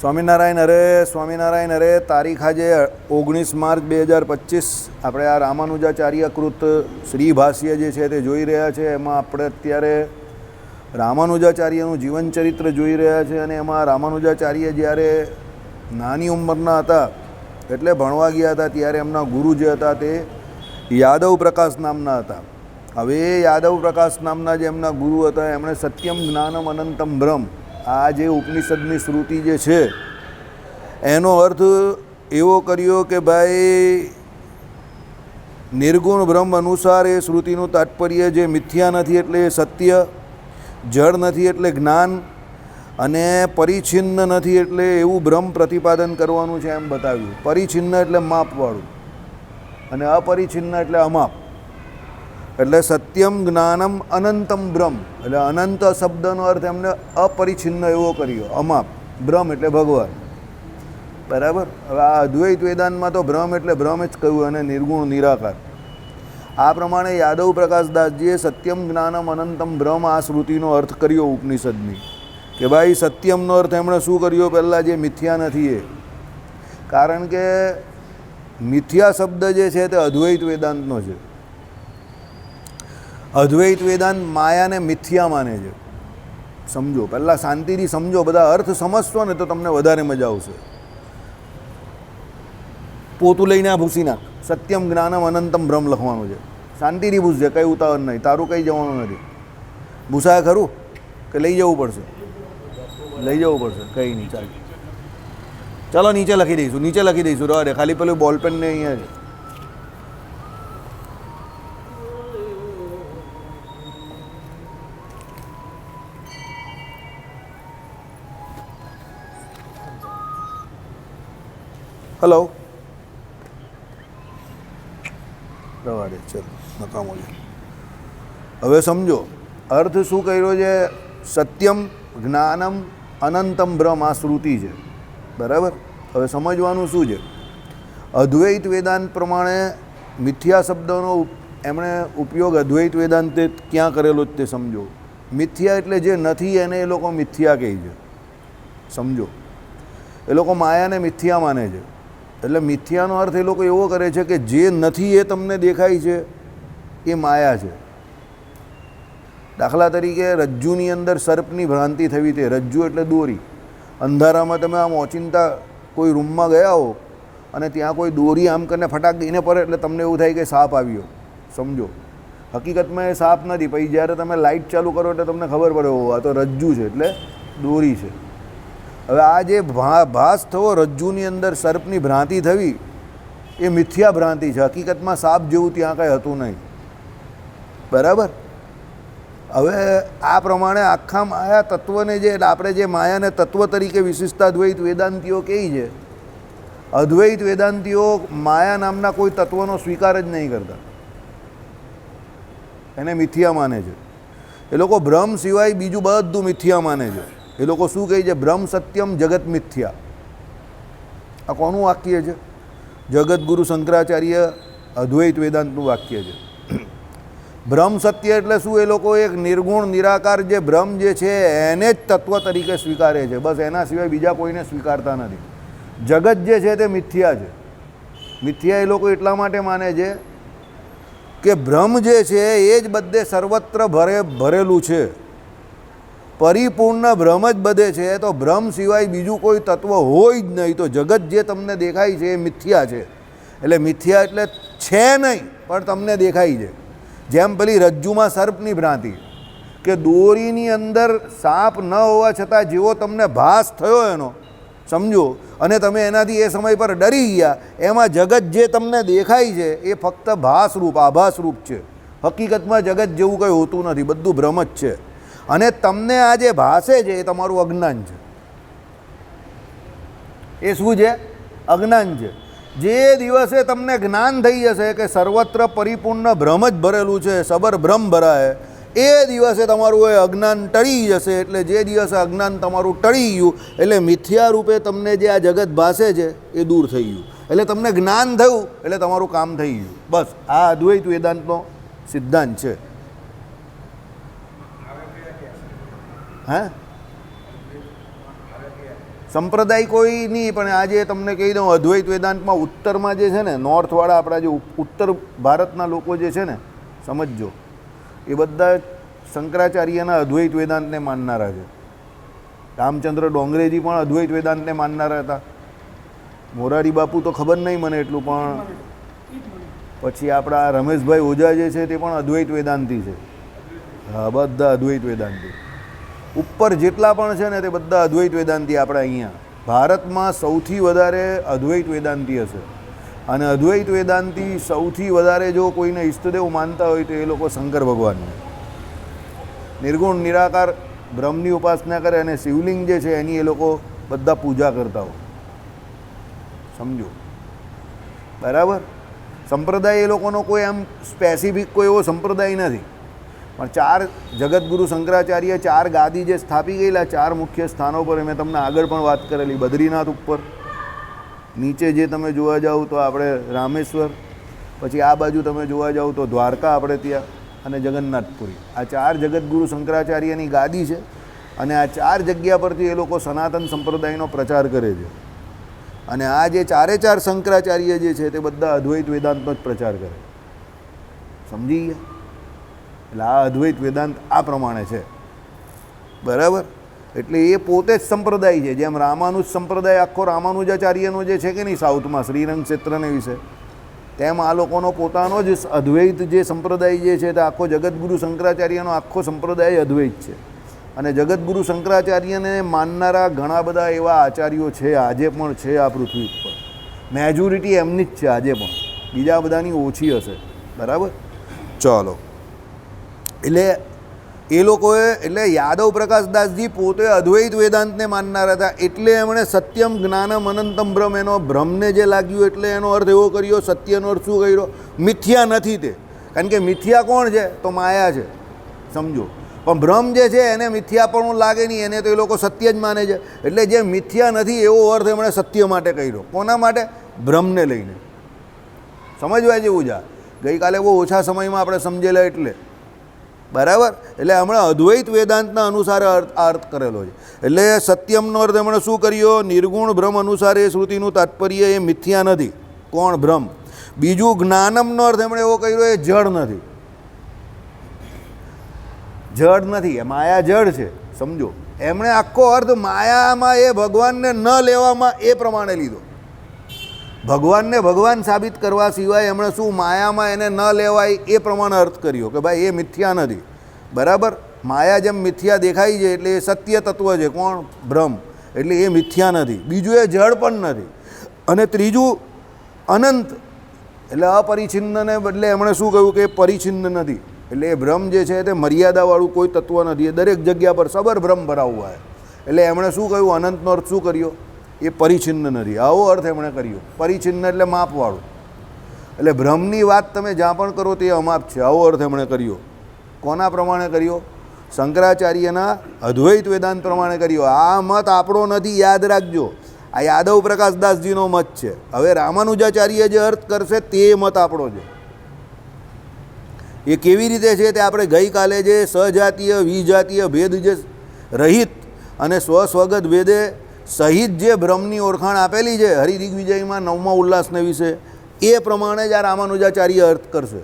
સ્વામિનારાયણ હરે. તારીખ આજે 19 માર્ચ 2025. આપણે આ રામાનુજાચાર્યકૃત શ્રી ભાષ્ય જે છે તે જોઈ રહ્યા છે. એમાં આપણે અત્યારે રામાનુજાચાર્યનું જીવનચરિત્ર જોઈ રહ્યા છે. અને એમાં રામાનુજાચાર્ય જ્યારે નાની ઉંમરના હતા એટલે ભણવા ગયા હતા ત્યારે એમના ગુરુ જે હતા તે યાદવ પ્રકાશ નામના હતા. હવે એ યાદવ પ્રકાશ નામના જે એમના ગુરુ હતા એમણે સત્યમ જ્ઞાનમ અનંતમ બ્રહ્મ, આ જે ઉપનિષદની શ્રુતિ જે છે એનો અર્થ એવો કર્યો કે ભાઈ નિર્ગુણ બ્રહ્મ અનુસાર એ શ્રુતિનું તાત્પર્ય જે મિથ્યા નથી એટલે એ સત્ય, જળ નથી એટલે જ્ઞાન, અને પરિચ્છિન્ન નથી એટલે એવું બ્રહ્મ પ્રતિપાદન કરવાનું છે એમ બતાવ્યું. પરિચ્છિન્ન એટલે માપવાળું અને અપરિચ્છિન્ન એટલે અમાપ. એટલે સત્યમ જ્ઞાનમ અનંતમ બ્રહ્મ એટલે અનંત શબ્દનો અર્થ એમને અપરિચ્છિન્ન એવો કર્યો, અમાપ. બ્રહ્મ એટલે ભગવાન, બરાબર. હવે આ અદ્વૈત વેદાંતમાં તો બ્રહ્મ એટલે બ્રહ્મ જ કહ્યું અને નિર્ગુણ નિરાકાર. આ પ્રમાણે યાદવ પ્રકાશદાસજીએ સત્યમ જ્ઞાનમ અનંતમ બ્રહ્મ આ શ્રુતિનો અર્થ કર્યો ઉપનિષદની. કે ભાઈ સત્યમનો અર્થ એમણે શું કર્યો? પહેલાં જે મિથ્યા નથી એ. કારણ કે મિથ્યા શબ્દ જે છે તે અદ્વૈત વેદાંતનો છે. અદ્વૈત વેદાંત માયાને મિથ્યા માને છે. સમજો, પહેલાં શાંતિથી સમજો. બધા અર્થ સમજશો ને તો તમને વધારે મજા આવશે. પોતું લઈને આ ભૂસી નાખ. સત્યમ જ્ઞાનમ અનંતમ બ્રહ્મ લખવાનું છે. શાંતિથી ભૂસજે, કંઈ ઉતાવળ નહીં. તારું કંઈ જવાનું નથી. ભૂસાય ખરું કે લઈ જવું પડશે? લઈ જવું પડશે. કંઈ નહીં, ચાલ. ચાલો નીચે લખી દઈશું, નીચે લખી દઈશું. રહો દે, ખાલી પેલું બોલપેન ને અહીંયા છે. હલો, રવા દે, ચલો નકામો છે. હવે સમજો અર્થ શું કર્યો છે. સત્યમ જ્ઞાનમ અનંતમ બ્રહ્મ આ શ્રુતિ છે, બરાબર. હવે સમજવાનું શું છે? અદ્વૈત વેદાંત પ્રમાણે મિથ્યા શબ્દનો એમણે ઉપયોગ અદ્વૈત વેદાંતે ક્યાં કરેલો તે સમજો. મિથ્યા એટલે જે નથી એને એ લોકો મિથ્યા કહે છે. સમજો, એ લોકો માયાને મિથ્યા માને છે. એટલે મિથ્યાનો અર્થ એ લોકો એવો કરે છે કે જે નથી એ તમને દેખાય છે એ માયા છે. દાખલા તરીકે રજ્જુની અંદર સર્પની ભ્રાંતિ થવી તે. રજ્જુ એટલે દોરી. અંધારામાં તમે આમ ઓચિંતા કોઈ રૂમમાં ગયા હો અને ત્યાં કોઈ દોરી આમ કરીને ફટાક દઈને પડે એટલે તમને એવું થાય કે સાપ આવ્યો. સમજો, હકીકતમાં એ સાપ નથી. પછી જ્યારે તમે લાઇટ ચાલુ કરો એટલે તમને ખબર પડે હો આ તો રજ્જુ છે, એટલે દોરી છે. હવે આ જે ભાસ થવો, રજ્જુની અંદર સર્પની ભ્રાંતિ થવી, એ મિથ્યા ભ્રાંતિ છે. હકીકતમાં સાપ જેવું ત્યાં કંઈ હતું નહીં, બરાબર. હવે આ પ્રમાણે આખા માયા તત્વને જે આપણે જે માયાને તત્વ તરીકે વિશિષ્ટ અદ્વૈત વેદાંતિઓ કહે છે, અદ્વૈત વેદાંતિઓ માયા નામના કોઈ તત્વનો સ્વીકાર જ નહીં કરતા. એને મિથ્યા માને છે. એ લોકો બ્રહ્મ સિવાય બીજું બધું મિથ્યા માને છે. એ લોકો શું કહે છે? બ્રહ્મ સત્યમ જગત મિથ્યા. આ કોનું વાક્ય છે? જગતગુરુ શંકરાચાર્ય અદ્વૈત વેદાંતનું વાક્ય છે. બ્રહ્મ સત્ય એટલે શું? એ લોકો એક નિર્ગુણ નિરાકાર જે બ્રહ્મ જે છે એને જ તત્વ તરીકે સ્વીકારે છે. બસ એના સિવાય બીજા કોઈને સ્વીકારતા નથી. જગત જે છે તે મિથ્યા છે. મિથ્યા એ લોકો એટલા માટે માને છે કે બ્રહ્મ જે છે એ જ બધે સર્વત્ર ભરેલું છે. પરિપૂર્ણ બ્રહ્મ જ બધે છે. તો બ્રહ્મ સિવાય બીજું કોઈ તત્વ હોય જ નહીં. તો જગત જે તમને દેખાય છે એ મિથ્યા છે. એટલે મિથ્યા એટલે છે નહીં પણ તમને દેખાય છે. જેમ પેલી રજ્જુમાં સર્પની ભ્રાંતિ, કે દોરીની અંદર સાપ ન હોવા છતાં જેવો તમને ભાસ થયો એનો, સમજો, અને તમે એનાથી એ સમય પર ડરી ગયા, એમાં જગત જે તમને દેખાય છે એ ફક્ત ભાસરૂપ, આભાસરૂપ છે. હકીકતમાં જગત જેવું કંઈ હોતું નથી, બધું ભ્રમ જ છે. અને તમને આ જે ભાસે છે એ તમારું અજ્ઞાન છે. એ શું છે? અજ્ઞાન છે. જે દિવસે તમને જ્ઞાન થઈ જશે કે સર્વત્ર પરિપૂર્ણ બ્રહ્મ જ ભરેલું છે, સબર બ્રહ્મ ભરાય, એ દિવસે તમારું એ અજ્ઞાન ટળી જશે. એટલે જે દિવસે અજ્ઞાન તમારું ટળી ગયું એટલે મિથ્યા રૂપે તમને જે આ જગત ભાસે છે એ દૂર થઈ ગયું. એટલે તમને જ્ઞાન થયું એટલે તમારું કામ થઈ ગયું. બસ આ અદ્વૈત વેદાંતનો સિદ્ધાંત છે. હે સંપ્રદાય કોઈ નહીં, પણ આજે તમને કહી દઉં, અદ્વૈત વેદાંતમાં ઉત્તરમાં જે છે ને, નોર્થવાળા આપણા જે ઉત્તર ભારતના લોકો જે છે ને, સમજજો, એ બધા શંકરાચાર્યના અદ્વૈત વેદાંતને માનનારા છે. રામચંદ્ર ડોંગરેજી પણ અદ્વૈત વેદાંતને માનનારા હતા. મોરારી બાપુ તો ખબર નહીં મને એટલું, પણ પછી આપણા રમેશભાઈ ઓઝા જે છે તે પણ અદ્વૈત વેદાંતી છે. હા, બધા અદ્વૈત વેદાંતી. ઉપર જેટલા પણ છે ને તે બધા અદ્વૈત વેદાંતી. આપણા અહીંયા ભારતમાં સૌથી વધારે અદ્વૈત વેદાંતી હશે. અને અદ્વૈત વેદાંતી સૌથી વધારે જો કોઈને ઈષ્ટદેવ માનતા હોય તો એ લોકો શંકર ભગવાનને નિર્ગુણ નિરાકાર બ્રહ્મની ઉપાસના કરે, અને શિવલિંગ જે છે એની એ લોકો બધા પૂજા કરતા હોય. સમજો, બરાબર? સંપ્રદાય એ લોકોનો કોઈ આમ સ્પેસિફિક કોઈ એવો સંપ્રદાય નથી, પણ ચાર જગતગુરુ શંકરાચાર્ય ચાર ગાદી જે સ્થાપી ગયેલા, ચાર મુખ્ય સ્થાનો પર, મેં તમને આગળ પણ વાત કરેલી. બદ્રીનાથ ઉપર, નીચે જે તમે જોવા જાઓ તો આપણે રામેશ્વર, પછી આ બાજુ તમે જોવા જાઓ તો દ્વારકા આપણે ત્યાં, અને જગન્નાથપુરી. આ ચાર જગતગુરુ શંકરાચાર્યની ગાદી છે, અને આ ચાર જગ્યા પરથી એ લોકો સનાતન સંપ્રદાયનો પ્રચાર કરે છે. અને આ જે ચારે ચાર શંકરાચાર્ય જે છે તે બધા અદ્વૈત વેદાંતનો જ પ્રચાર કરે. સમજી ગયા? એટલે આ અદ્વૈત વેદાંત આ પ્રમાણે છે, બરાબર? એટલે એ પોતે જ સંપ્રદાય છે. જેમ રામાનુજ સંપ્રદાય આખો રામાનુજાચાર્યનો જે છે કે નહીં સાઉથમાં શ્રીરંગ ક્ષેત્રને વિશે, તેમ આ લોકોનો પોતાનો જ અદ્વૈત જે સંપ્રદાય જે છે તે આખો જગતગુરુ શંકરાચાર્યનો આખો સંપ્રદાય અદ્વૈત છે. અને જગતગુરુ શંકરાચાર્યને માનનારા ઘણા બધા એવા આચાર્યો છે, આજે પણ છે આ પૃથ્વી ઉપર. મેજોરિટી એમની જ છે આજે પણ, બીજા બધાની ઓછી હશે, બરાબર? ચાલો, એટલે એ લોકોએ, એટલે યાદવ પ્રકાશદાસજી પોતે અદ્વૈત વેદાંતને માનનારા હતા. એટલે એમણે સત્યમ જ્ઞાનમ અનંતમ બ્રહ્મ, એનો બ્રહ્મને જે લાગ્યું એટલે એનો અર્થ એવો કર્યો, સત્યનો અર્થ શું કર્યો? મિથ્યા નથી તે. કારણ કે મિથ્યા કોણ છે? તો માયા છે, સમજો. પણ બ્રહ્મ જે છે એને મિથ્યા પણ લાગે નહીં, એને તો એ લોકો સત્ય જ માને છે. એટલે જે મિથ્યા નથી એવો અર્થ એમણે સત્ય માટે કર્યો. કોના માટે? બ્રહ્મને લઈને. સમજવા જેવું છે. ગઈકાલે બહુ ઓછા સમયમાં આપણે સમજેલા એટલે, બરાબર? એટલે હમણાં અદ્વૈત વેદાંતના અનુસાર અર્થ કરેલો છે. એટલે સત્યમનો અર્થ એમણે શું કર્યો? નિર્ગુણ બ્રહ્મ અનુસાર એ શ્રુતિનું તાત્પર્ય એ મિથ્યા નથી. કોણ? બ્રહ્મ. બીજું જ્ઞાનમનો અર્થ એમણે એવો કર્યો એ જડ નથી. જડ નથી, એ માયા જડ છે, સમજો. એમણે આખો અર્થ માયામાં એ ભગવાનને ન લેવામાં એ પ્રમાણે લીધો. ભગવાનને ભગવાન સાબિત કરવા સિવાય એમણે શું માયામાં એને ન લેવાય એ પ્રમાણે અર્થ કર્યો કે ભાઈ એ મિથ્યા નથી, બરાબર? માયા જેમ મિથ્યા દેખાય છે એટલે એ સત્ય તત્વ છે. કોણ? બ્રહ્મ. એટલે એ મિથ્યા નથી. બીજું એ જળ પણ નથી. અને ત્રીજું અનંત, એટલે અપરિછિન્નને બદલે એમણે શું કહ્યું કે પરિછિન્ન નથી. એટલે એ બ્રહ્મ જે છે તે મર્યાદાવાળું કોઈ તત્વ નથી, એ દરેક જગ્યા પર સબર બ્રહ્મ ભરા હુઆ હે. એટલે એમણે શું કહ્યું? અનંતનો અર્થ શું કર્યો? એ પરિછિન્ન નથી. આવો અર્થ એમણે કર્યો. પરિછિન્ન એટલે માપવાળું. એટલે બ્રહ્મની વાત તમે જ્યાં પણ કરો તે અમાપ છે, આવો અર્થ એમણે કર્યો. કોના પ્રમાણે કર્યો? શંકરાચાર્યના અદ્વૈત વેદાંત પ્રમાણે કર્યો. આ મત આપણો નથી, યાદ રાખજો. આ યાદવ પ્રકાશદાસજીનો મત છે. હવે રામાનુજાચાર્ય જે અર્થ કરશે તે મત આપણો છે. એ કેવી રીતે છે તે આપણે ગઈકાલે જે સજાતીય વિજાતીય ભેદ જે રહિત અને સ્વસ્વગત ભેદે સહિત જે બ્રહ્મની ઓળખાણ આપેલી છે હરિદિગ્વિજયમાં 9મા ઉલ્લાસને વિશે, એ પ્રમાણે જ આ રામાનુજાચાર્ય અર્થ કરશે.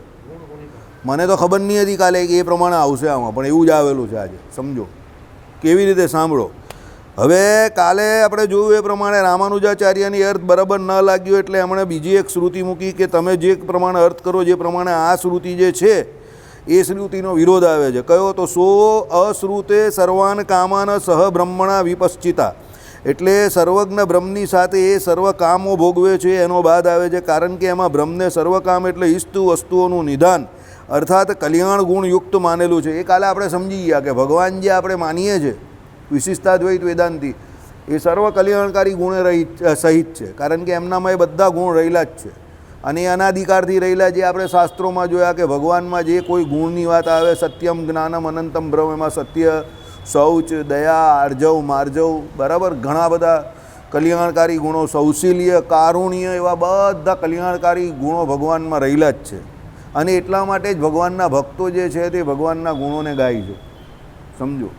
મને તો ખબર નહીં હતી કાલે કે એ પ્રમાણે આવશે આમાં, પણ એવું જ આવેલું છે આજે. સમજો કેવી રીતે, સાંભળો. હવે કાલે આપણે જોયું એ પ્રમાણે રામાનુજાચાર્યની અર્થ બરાબર ન લાગ્યો એટલે એમણે બીજી એક શ્રુતિ મૂકી કે તમે જે પ્રમાણે અર્થ કરો, જે પ્રમાણે આ શ્રુતિ જે છે એ શ્રુતિનો વિરોધ આવે છે. કયો? તો સો અશ્રુતે સર્વાન કામાન સહ બ્રહ્મણા વિપશ્ચિતા. એટલે સર્વજ્ઞ બ્રહ્મની સાથે એ સર્વ કામો ભોગવે છે એનો બાદ આવે છે. કારણ કે એમાં બ્રહ્મને સર્વકામ એટલે ઈષ્ટુ વસ્તુઓનું નિધાન અર્થાત કલ્યાણ ગુણયુક્ત માનેલું છે. એ કાલે આપણે સમજી ગયા કે ભગવાન જે આપણે માનીએ છીએ વિશિષ્ટાદ્વૈત વેદાંતી, એ સર્વ કલ્યાણકારી ગુણે સહિત છે. કારણ કે એમનામાં એ બધા ગુણ રહેલા જ છે. અને એ અનાધિકારથી રહેલા, જે આપણે શાસ્ત્રોમાં જોયા કે ભગવાનમાં જે કોઈ ગુણની વાત આવે, સત્યમ જ્ઞાનમ અનંતમ બ્રહ્મ, એમાં સત્ય, શૌચ, દયા, આર્જવ, માર્જવ, બરાબર, ઘણા બધા કલ્યાણકારી ગુણો, સૌશીલ્ય, કારુણ્ય, એવા બધા કલ્યાણકારી ગુણો ભગવાનમાં રહેલા જ છે. અને એટલા માટે જ ભગવાનના ભક્તો જે છે તે ભગવાનના ગુણોને ગાય છે. સમજો.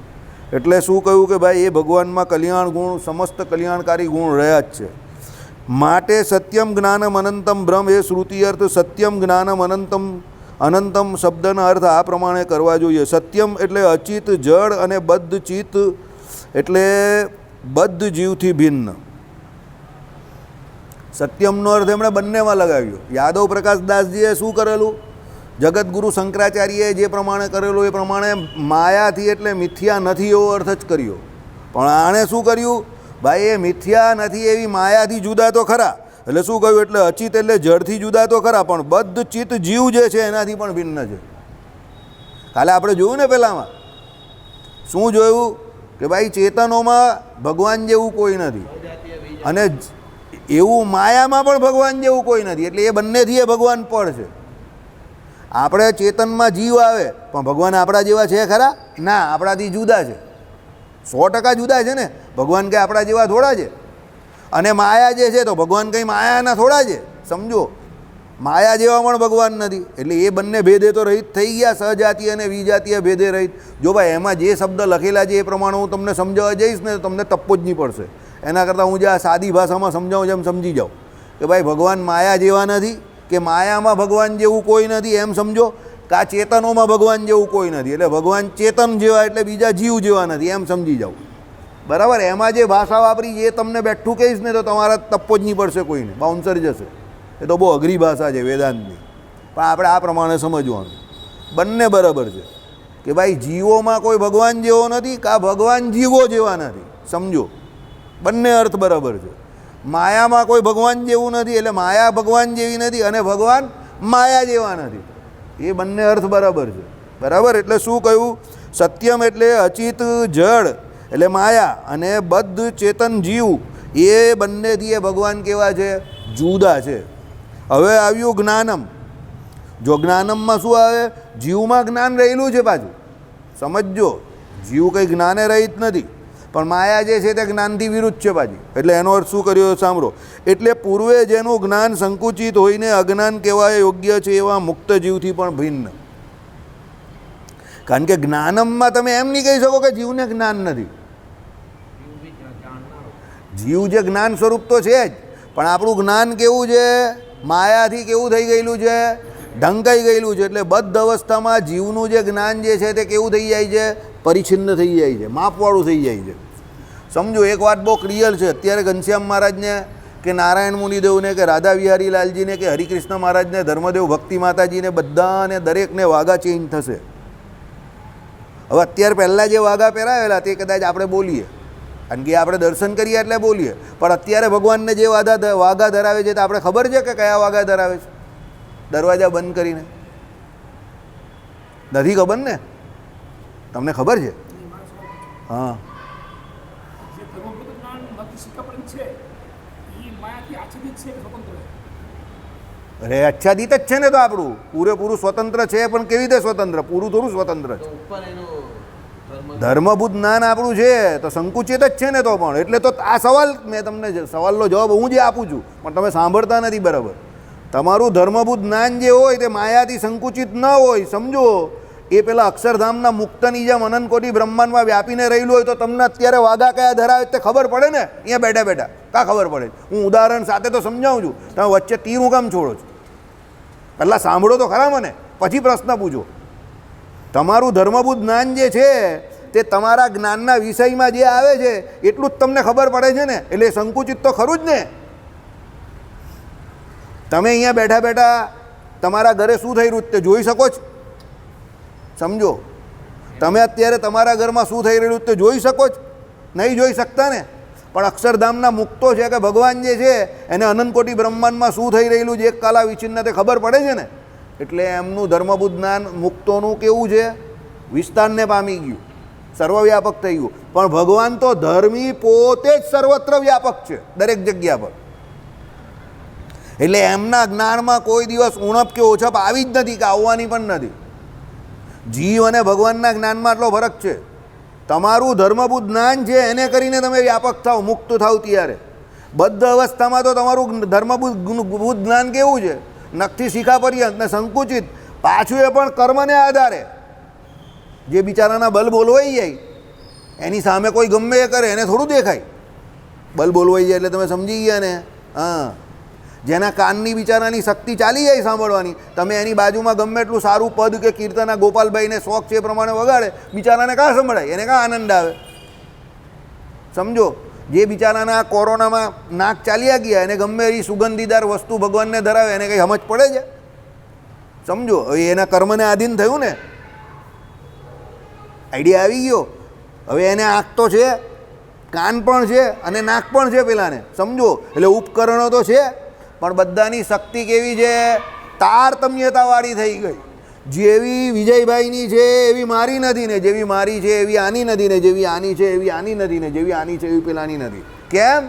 એટલે શું કહ્યું કે ભાઈ એ ભગવાનમાં કલ્યાણ ગુણ, સમસ્ત કલ્યાણકારી ગુણ રહ્યા જ છે. માટે સત્યમ જ્ઞાનમ અનંતમ બ્રહ્મ એ શ્રુતિ અર્થ સત્યમ જ્ઞાનમ અનંતમ, અનંતમ શબ્દના અર્થ આ પ્રમાણે કરવા જોઈએ. સત્યમ એટલે અચિત, જડ, અને બદ્ધ ચિત્ત એટલે બદ્ધ જીવથી ભિન્ન. સત્યમનો અર્થ એમણે બંનેમાં લગાવ્યો. યાદવ પ્રકાશદાસજીએ શું કરેલું, જગતગુરુ શંકરાચાર્યએ જે પ્રમાણે કરેલું એ પ્રમાણે માયાથી એટલે મિથ્યા નથી એવો અર્થ જ કર્યો. પણ આણે શું કર્યું, ભાઈ એ મિથ્યા નથી એવી માયાથી જુદા તો ખરા, એટલે શું કહ્યું, એટલે અચિત એટલે જડથી જુદા તો ખરા, પણ બદ્ધ ચિત્ત જીવ જે છે એનાથી પણ ભિન્ન છે. કાલે આપણે જોયું ને પહેલાંમાં શું જોયું કે ભાઈ ચેતનોમાં ભગવાન જેવું કોઈ નથી, અને એવું માયામાં પણ ભગવાન જેવું કોઈ નથી. એટલે એ બંનેથી એ ભગવાન પણ છે. આપણે ચેતનમાં જીવ આવે પણ ભગવાન આપણા જેવા છે ખરા? ના, આપણાથી જુદા છે, 100% જુદા છે ને. ભગવાન કંઈ આપણા જેવા થોડા છે. અને માયા જે છે તો ભગવાન કંઈ માયાના થોડા છે. સમજો, માયા જેવા પણ ભગવાન નથી. એટલે એ બંને ભેદે તો રહિત થઈ ગયા, સહજાતીય અને વિજાતીય ભેદે રહિત. જો ભાઈ એમાં જે શબ્દ લખેલા છે એ પ્રમાણે હું તમને સમજાવવા જઈશ ને તો તમને તપ્પો જ નહીં પડશે. એના કરતાં હું જે આ સાદી ભાષામાં સમજાવું એમ સમજી જાઉં કે ભાઈ ભગવાન માયા જેવા નથી, કે માયામાં ભગવાન જેવું કોઈ નથી એમ સમજો, કે આ ચેતનોમાં ભગવાન જેવું કોઈ નથી એટલે ભગવાન ચેતન જેવા એટલે બીજા જીવ જેવા નથી એમ સમજી જાઓ. બરાબર? એમાં જે ભાષા વાપરી એ તમને બેઠું કહીશ ને તો તમારા તપ્પો જ નહીં પડશે, કોઈને બાઉન્સર જશે. એ તો બહુ અઘરી ભાષા છે વેદાંતની. પણ આપણે આ પ્રમાણે સમજવાનું, બંને બરાબર છે કે ભાઈ જીવોમાં કોઈ ભગવાન જેવો નથી, કે આ ભગવાન જીવો જેવા નથી. સમજો, બંને અર્થ બરાબર છે. માયામાં કોઈ ભગવાન જેવું નથી એટલે માયા ભગવાન જેવી નથી, અને ભગવાન માયા જેવા નથી. એ બંને અર્થ બરાબર છે. બરાબર? એટલે શું કહ્યું, સત્યમ એટલે અચિત, જડ એટલે માયા, અને બદ્ધ ચેતન જીવ એ બંનેથી એ ભગવાન કેવા છે, જુદા છે. હવે આવ્યું જ્ઞાનમ. જો જ્ઞાનમમાં શું આવે, જીવમાં જ્ઞાન રહેલું છે. પાછું સમજજો, જીવ કંઈ જ્ઞાને રહિત નથી, પણ માયા જે છે તે જ્ઞાનથી વિરુદ્ધ છે પાછી. એટલે એનો અર્થ શું કર્યો સાંભળો. એટલે પૂર્વે જેનું જ્ઞાન સંકુચિત હોઈને અજ્ઞાન કહેવાય યોગ્ય છે એવા મુક્ત જીવથી પણ ભિન્ન. કારણ કે જ્ઞાનમમાં તમે એમ નહીં કહી શકો કે જીવને જ્ઞાન નથી. જીવ જે જ્ઞાન સ્વરૂપ તો છે જ, પણ આપણું જ્ઞાન કેવું છે, માયાથી કેવું થઈ ગયેલું છે, ઢંકાઈ ગયેલું છે. એટલે બદ્ધ અવસ્થામાં જીવનું જે જ્ઞાન જે છે તે કેવું થઈ જાય છે, પરિચ્છિન્ન થઈ જાય છે, માપવાળું થઈ જાય છે. સમજો, એક વાત બહુ ક્લિયર છે. અત્યારે ઘનશ્યામ મહારાજને કે નારાયણ મુનિદેવને કે રાધા વિહારી લાલજીને કે હરિકૃષ્ણ મહારાજને, ધર્મદેવ ભક્તિ માતાજીને બધાને દરેકને વાઘા ચેન્જ થશે. હવે અત્યારે પહેલાં જે વાઘા પહેરાવેલા તે કદાચ આપણે બોલીએ, કારણ કે આપણે દર્શન કરીએ એટલે બોલીએ, પણ અત્યારે ભગવાનને જે વાઘા ધરાવે છે તો આપણે ખબર છે કે કયા વાઘા ધરાવે છે? દરવાજા બંધ કરીને નથી ખબર ને? તમને ખબર છે? હા, અરે આચ્છાદિત જ છે ને. તો આપણું પૂરેપૂરું સ્વતંત્ર છે, પણ કેવી રીતે સ્વતંત્ર? પૂરું થોડું સ્વતંત્ર છે. ધર્મભૂત જ્ઞાન આપણું છે તો સંકુચિત જ છે ને. તો પણ એટલે તો આ સવાલ મેં તમને, સવાલનો જવાબ હું જે આપું છું, પણ તમે સાંભળતા નથી. બરાબર? તમારું ધર્મભૂત જ્ઞાન જે હોય તે માયાથી સંકુચિત ન હોય. સમજો, એ પેલા અક્ષરધામના મુક્તની જેમ અનંતકોટી બ્રહ્માંડમાં વ્યાપીને રહેલું હોય તો તમને અત્યારે વાઘા કયા ધરાવે તે ખબર પડે ને. અહીંયા બેઠા બેઠા કા ખબર પડે? હું ઉદાહરણ સાથે તો સમજાવું છું, તમે વચ્ચે તીર હું કામ છોડો છો? પહેલાં સાંભળો તો ખરા મને, પછી પ્રશ્ન પૂછો. તમારું ધર્મભૂત જ્ઞાન જે છે તે તમારા જ્ઞાનના વિષયમાં જે આવે છે એટલું જ તમને ખબર પડે છે ને. એટલે સંકુચિત તો ખરું જ ને. તમે અહીંયા બેઠા બેઠા તમારા ઘરે શું થઈ રહ્યું તે જોઈ શકો છો? સમજો, તમે અત્યારે તમારા ઘરમાં શું થઈ રહ્યું તે જોઈ શકો છો? નહીં જોઈ શકતા ને. પણ અક્ષરધામના મુક્તો છે કે ભગવાન જે છે એને અનંતકોટી બ્રહ્માંડમાં શું થઈ રહેલું છે એક કાલા વિચિન્ન તે ખબર પડે છે ને. એટલે એમનું ધર્મભૂત જ્ઞાન મુક્તોનું કેવું છે, વિસ્તારને પામી ગયું, સર્વવ્યાપક થઈ ગયું. પણ ભગવાન તો ધર્મી પોતે જ સર્વત્ર વ્યાપક છે, દરેક જગ્યા પર. એટલે એમના જ્ઞાનમાં કોઈ દિવસ ઉણપ કે ઓછપ આવી જ નથી, કે આવવાની પણ નથી. જીવ અને ભગવાનના જ્ઞાનમાં આટલો ફરક છે. તમારું ધર્મભૂત જ્ઞાન છે એને કરીને તમે વ્યાપક થાવ, મુક્ત થાવ ત્યારે. બદ્ધ અવસ્થામાં તો તમારું ધર્મભૂત જ્ઞાન કેવું છે, નખથી શીખા પર્યંત ને સંકુચિત, પાછું એ પણ કર્મને આધારે. જે બિચારાના બલ બોલવાઈ જાય એની સામે કોઈ ગમે એ કરે એને થોડું દેખાય, બલ બોલવાઈ જાય એટલે તમે સમજી ગયા ને. હા, જેના કાનની બિચારાની શક્તિ ચાલી જાય સાંભળવાની, તમે એની બાજુમાં ગમે એટલું સારું પદ કે કીર્તન આ ગોપાલભાઈને શોખ છે એ પ્રમાણે વગાડે, બિચારાને કાં સંભળાય, એને કાં આનંદ આવે? સમજો, જે બિચારાના કોરોનામાં નાક ચાલ્યા ગયા એને ગમે એવી સુગંધીદાર વસ્તુ ભગવાનને ધરાવે એને કંઈ સમજ પડે છે? સમજો, હવે એના કર્મને આધીન થયું ને, આઈડિયા આવી ગયો. હવે એને આંખ તો છે, કાન પણ છે અને નાક પણ છે પેલાને, સમજો. એટલે ઉપકરણો તો છે પણ બધાની શક્તિ કેવી છે? તારતમ્યતાવાળી થઈ ગઈ. જેવી વિજયભાઈની છે એવી મારી નથી ને, જેવી મારી છે એવી આની નથી ને, જેવી આની છે એવી આની નથી ને, જેવી આની છે એવી પેલાની નથી. કેમ?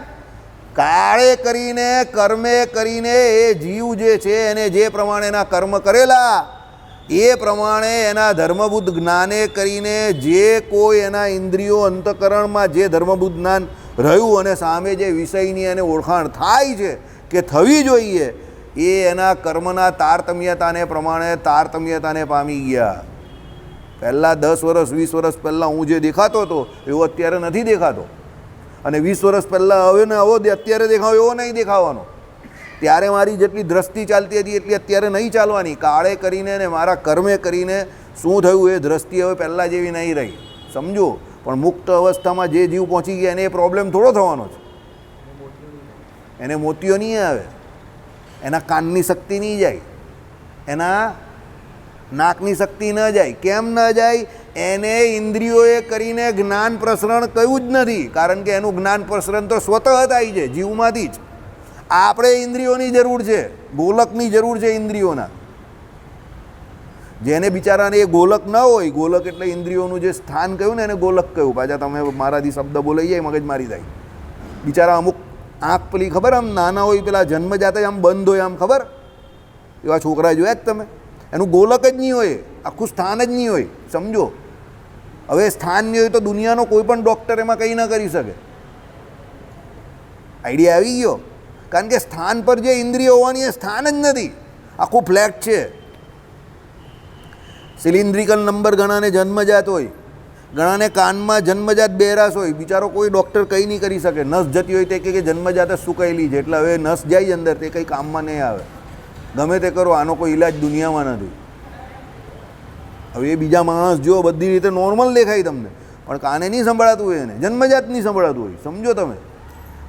કાળે કરીને કર્મે કરીને એ જીવ જે છે એને જે પ્રમાણેના કર્મ કરેલા એ પ્રમાણે એના ધર્મબુદ્ધ જ્ઞાને કરીને જે કોઈ એના ઇન્દ્રિયો અંતકરણમાં જે ધર્મબુદ્ધ જ્ઞાન રહ્યું અને સામે જે વિષયની એને ઓળખાણ થાય છે કે થવી જોઈએ એ એના કર્મના તારતમ્યતાને પ્રમાણે તારતમ્યતાને પામી ગયા. પહેલાં 10 વર્ષ 20 વર્ષ પહેલાં હું જે દેખાતો હતો એવો અત્યારે નથી દેખાતો, અને 20 વર્ષ પહેલાં હવે ને આવો અત્યારે દેખાવ એવો નહીં દેખાવાનો. ત્યારે મારી જેટલી દ્રષ્ટિ ચાલતી હતી એટલી અત્યારે નહીં ચાલવાની. કાળે કરીને ને મારા કર્મે કરીને શું થયું એ દ્રષ્ટિ હવે પહેલાં જેવી નહીં રહી, સમજો. પણ મુક્ત અવસ્થામાં જે જીવ પહોંચી ગયા એને એ પ્રોબ્લેમ થોડો થવાનો છે. એને મોતીઓ નહીં આવે, એના કાનની શક્તિ નહીં જાય, એના નાકની શક્તિ ન જાય. કેમ ન જાય? એને ઇન્દ્રિયોએ કરીને જ્ઞાન પ્રસરણ કયું જ નથી, કારણ કે એનું જ્ઞાન પ્રસરણ તો સ્વતઃ થાય છે જીવમાંથી જ. આપણે ઇન્દ્રિયોની જરૂર છે, ગોલકની જરૂર છે ઇન્દ્રિયોના. જેને બિચારાને એ ગોલક ન હોય, ગોલક એટલે ઇન્દ્રિયોનું જે સ્થાન કહ્યું ને એને ગોલક કહ્યું. પાછા તમે મારાથી શબ્દ બોલાઈ જાય મગજ મારી જાય. બિચારા અમુક આંખ પેલી ખબર આમ નાના હોય પેલા જન્મ જાતે આમ બંધ હોય આમ, ખબર? એવા છોકરા જોયા જ તમે? એનું ગોલક જ નહીં હોય, આખું સ્થાન જ નહીં હોય, સમજો. હવે સ્થાન નહીં હોય તો દુનિયાનો કોઈ પણ ડૉક્ટર એમાં કંઈ ન કરી શકે. આઈડિયા આવી ગયો? કારણ કે સ્થાન પર જે ઇન્દ્રિય હોવાની એ સ્થાન જ નથી, આખું ફ્લેટ છે. સિલિન્ડ્રિકલ નંબર ઘણાને જન્મજાત હોય, ઘણાને કાનમાં જન્મજાત બેરાશ હોય, બિચારો કોઈ ડૉક્ટર કંઈ નહીં કરી શકે. નસ જતી હોય તે કે જન્મજાત જ સુકાયેલી છે એટલે હવે નસ જાય અંદર તે કંઈ કામમાં નહીં આવે. ગમે તે કરો, આનો કોઈ ઇલાજ દુનિયામાં નથી. હવે એ બીજા માણસ જો બધી રીતે નોર્મલ દેખાય તમને, પણ કાને નહીં સંભળાતું હોય, એને જન્મજાત નહીં સંભળાતું હોય, સમજો તમે.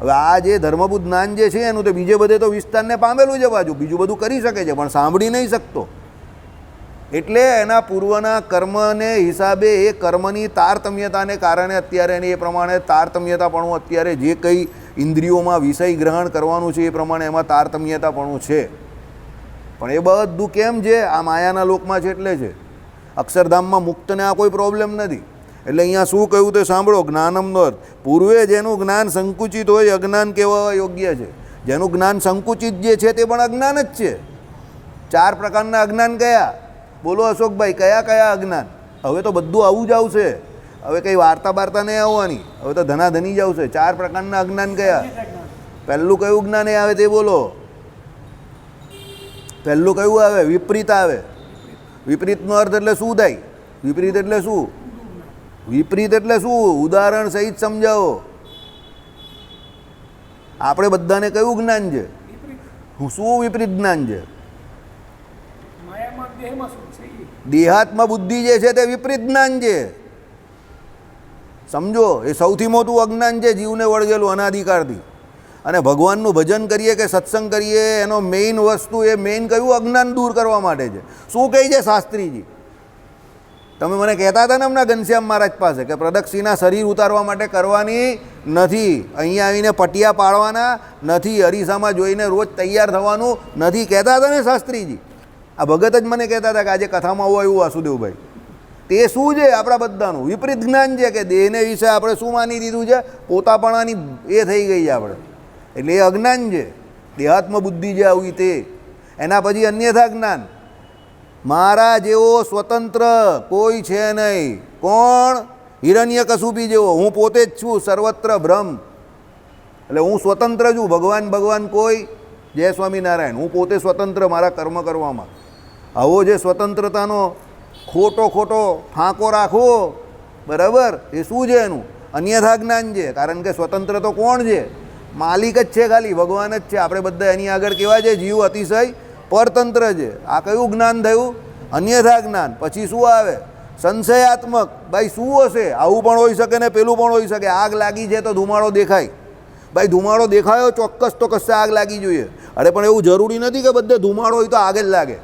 હવે આ જે ધર્મબુદ્ધ જ્ઞાન જે છે એનું તો બીજે બધે તો વિસ્તારને પામેલું છે, બાજુ બીજું બધું કરી શકે છે પણ સાંભળી નહીં શકતો. એટલે એના પૂર્વના કર્મને હિસાબે એ કર્મની તારતમ્યતાને કારણે અત્યારે એને એ પ્રમાણે તારતમ્યતાપણું અત્યારે જે કંઈ ઇન્દ્રિયોમાં વિષય ગ્રહણ કરવાનું છે એ પ્રમાણે એમાં તારતમ્યતાપણું છે. પણ એ બધું કેમ છે? આ માયાના લોકમાં છે એટલે છે. અક્ષરધામમાં મુક્તને આ કોઈ પ્રોબ્લેમ નથી. એટલે અહીંયા શું કહ્યું તે સાંભળો. જ્ઞાનમનો અર્થ પૂર્વે જેનું જ્ઞાન સંકુચિત હોય અજ્ઞાન કહેવા યોગ્ય છે. જેનું જ્ઞાન સંકુચિત જે છે તે પણ અજ્ઞાન જ છે. 4 પ્રકારના અજ્ઞાન કયા? બોલો અશોકભાઈ, કયા કયા અજ્ઞાન? હવે તો બધું આવું જ આવશે, હવે કંઈ વાર્તા બાર્તા નહીં આવવાની, હવે તો ધનાધની જ આવશે. 4 પ્રકારના અજ્ઞાન કયા? પહેલું કયું જ્ઞાન એ આવે તે બોલો? પહેલું કયું આવે? વિપરીત આવે. વિપરીતનો અર્થ એટલે શું થાય? વિપરીત એટલે શું? વિપરીત એટલે શું? ઉદાહરણ સહિત સમજાવો. આપણે બધાને કયું જ્ઞાન છે? શું વિપરીત જ્ઞાન છે? દેહાત્મા બુદ્ધિ જે છે તે વિપરીત જ્ઞાન છે, સમજો. એ સૌથી મોટું અજ્ઞાન છે જીવને વળગેલું અનાધિકારથી. અને ભગવાનનું ભજન કરીએ કે સત્સંગ કરીએ એનો મેઇન વસ્તુ એ મેઇન કયું અજ્ઞાન દૂર કરવા માટે છે. શું કહે છે શાસ્ત્રીજી? તમે મને કહેતા હતા ને હમણાં ઘનશ્યામ મહારાજ પાસે કે પ્રદક્ષિણા શરીર ઉતારવા માટે કરવાની નથી, અહીંયા આવીને પટિયા પાડવાના નથી, અરીસામાં જોઈને રોજ તૈયાર થવાનું નથી, કહેતા હતા ને શાસ્ત્રીજી. આ ભગત જ મને કહેતા હતા કે આજે કથામાં આવું આવ્યું વાસુદેવભાઈ. તે શું છે? આપણા બધાનું વિપરીત જ્ઞાન છે કે દેહને વિશે આપણે શું માની દીધું છે? પોતાપણાની એ થઈ ગઈ છે આપણે, એટલે એ અજ્ઞાન છે. દેહાત્મ બુદ્ધિ જે આવી તે. એના પછી અન્યથા જ્ઞાન. મારા જેવો સ્વતંત્ર કોઈ છે નહીં. કોણ? હિરણ્યકશુપી જેવો. હું પોતે જ છું, સર્વત્ર બ્રહ્મ. એટલે હું સ્વતંત્ર છું. ભગવાન કોઈ? જય સ્વામિનારાયણ. હું પોતે સ્વતંત્ર મારા કર્મ કરવામાં. આવો જે સ્વતંત્રતાનો ખોટો ફાંકો રાખવો, બરાબર, એ શું છે એનું? અન્યથા જ્ઞાન છે. કારણ કે સ્વતંત્ર તો કોણ છે? માલિક જ છે, ખાલી ભગવાન જ છે. આપણે બધા એની આગળ કેવા છે? જીવ અતિશય પરતંત્ર છે. આ કયું જ્ઞાન થયું? અન્યથા જ્ઞાન. પછી શું આવે? સંશયાત્મક. ભાઈ શું હશે? આવું પણ હોઈ શકે ને પેલું પણ હોઈ શકે. આગ લાગી છે તો ધુમાડો દેખાય. ભાઈ ધુમાડો દેખાયો ચોક્કસ તો કશે આગ લાગી જોઈએ. અરે પણ એવું જરૂરી નથી કે બધે ધુમાડો હોય તો આગ જ લાગે.